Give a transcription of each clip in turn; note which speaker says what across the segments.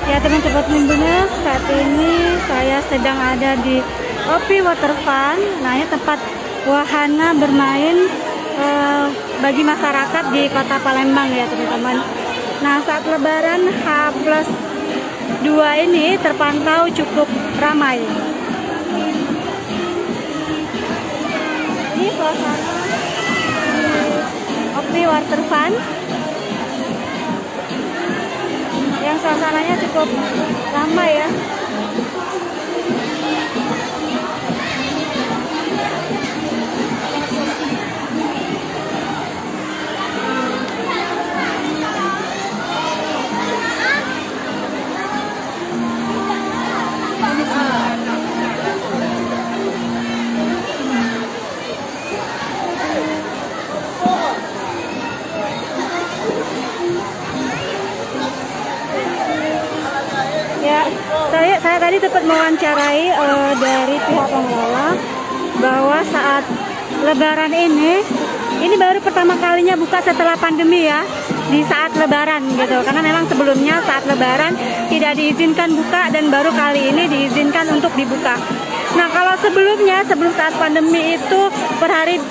Speaker 1: Ya teman-teman Mumbuna, saat ini saya sedang ada di Opi Water Fun. Nah, ini tempat wahana bermain bagi masyarakat di Kota Palembang ya teman-teman. Nah, saat Lebaran H+2 ini terpantau cukup ramai. Ini suasana Opi Water Fun yang suasananya cukup ramai ya. Ya, saya tadi sempat mewawancarai dari pihak pengelola bahwa saat Lebaran ini baru pertama kalinya buka setelah pandemi ya, di saat Lebaran gitu. Karena memang sebelumnya saat Lebaran tidak diizinkan buka dan baru kali ini diizinkan untuk dibuka. Nah, kalau sebelumnya, sebelum saat pandemi itu per hari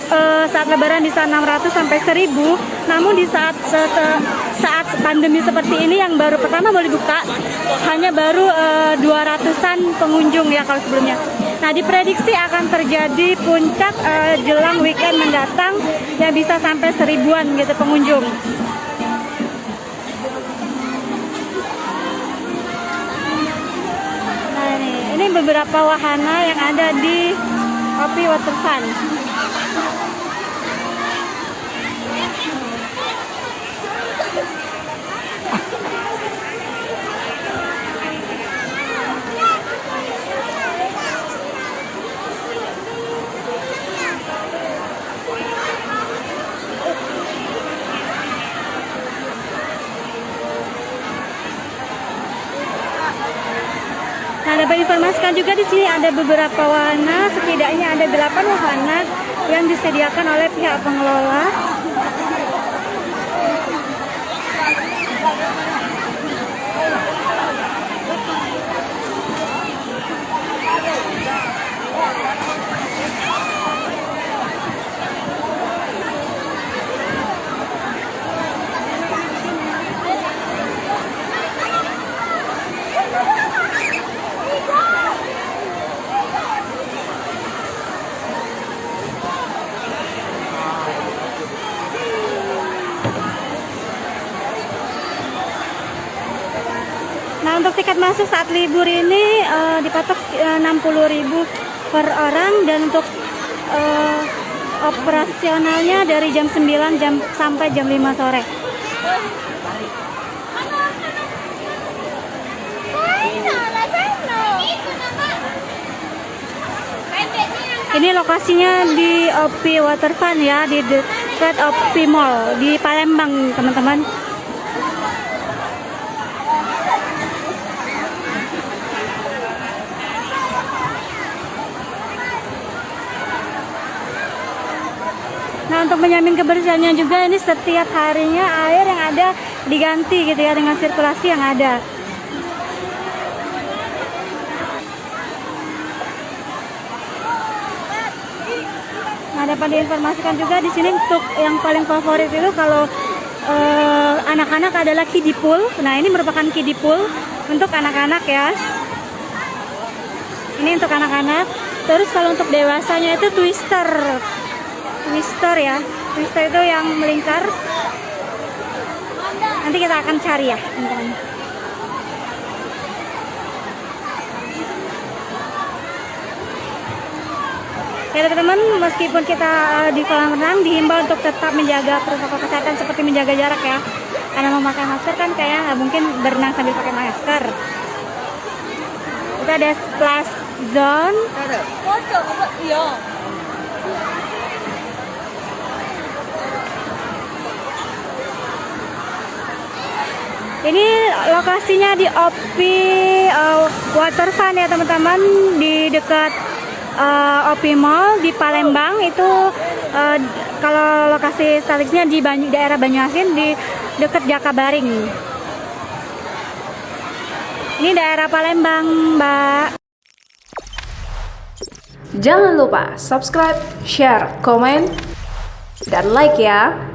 Speaker 1: saat Lebaran bisa 600 sampai 1000. Namun di saat pandemi seperti ini yang baru pertama boleh buka hanya baru 200-an pengunjung ya kalau sebelumnya. Nah, diprediksi akan terjadi puncak jelang weekend mendatang yang bisa sampai 1000-an gitu pengunjung. Nah, ini beberapa wahana yang ada di Opi Water Fun. Nah, dapat informasikan juga di sini ada beberapa wahana, setidaknya ada 8 wahana yang disediakan oleh pihak pengelola. Nah, untuk tiket masuk saat libur ini dipatok 60.000 per orang, dan untuk operasionalnya dari jam 9 sampai jam 5 sore. Ini lokasinya di Opi Water Fun ya, di dekat Opi Mall di Palembang teman-teman. Nah, untuk menjamin kebersihannya juga, ini setiap harinya air yang ada diganti gitu ya, dengan sirkulasi yang ada. Nah, dapat diinformasikan juga di sini untuk yang paling favorit itu kalau anak-anak adalah kiddie pool. Nah, ini merupakan kiddie pool untuk anak-anak ya. Ini untuk anak-anak. Terus kalau untuk dewasanya itu twister ya, twister itu yang melingkar. Nanti kita akan cari ya teman-teman. Ya teman-teman, meskipun kita di kolam renang dihimbau untuk tetap menjaga protokol kesehatan seperti menjaga jarak ya, karena memakai masker kan kayak nggak mungkin berenang sambil pakai masker. Kita ada splash zone. Ini lokasinya di Opi Waterfront ya teman-teman, di dekat Opi Mall di Palembang. Itu kalau lokasi statistiknya di daerah Banyuasin di dekat Jakabaring. Ini daerah Palembang, Mbak.
Speaker 2: Jangan lupa subscribe, share, komen, dan like ya.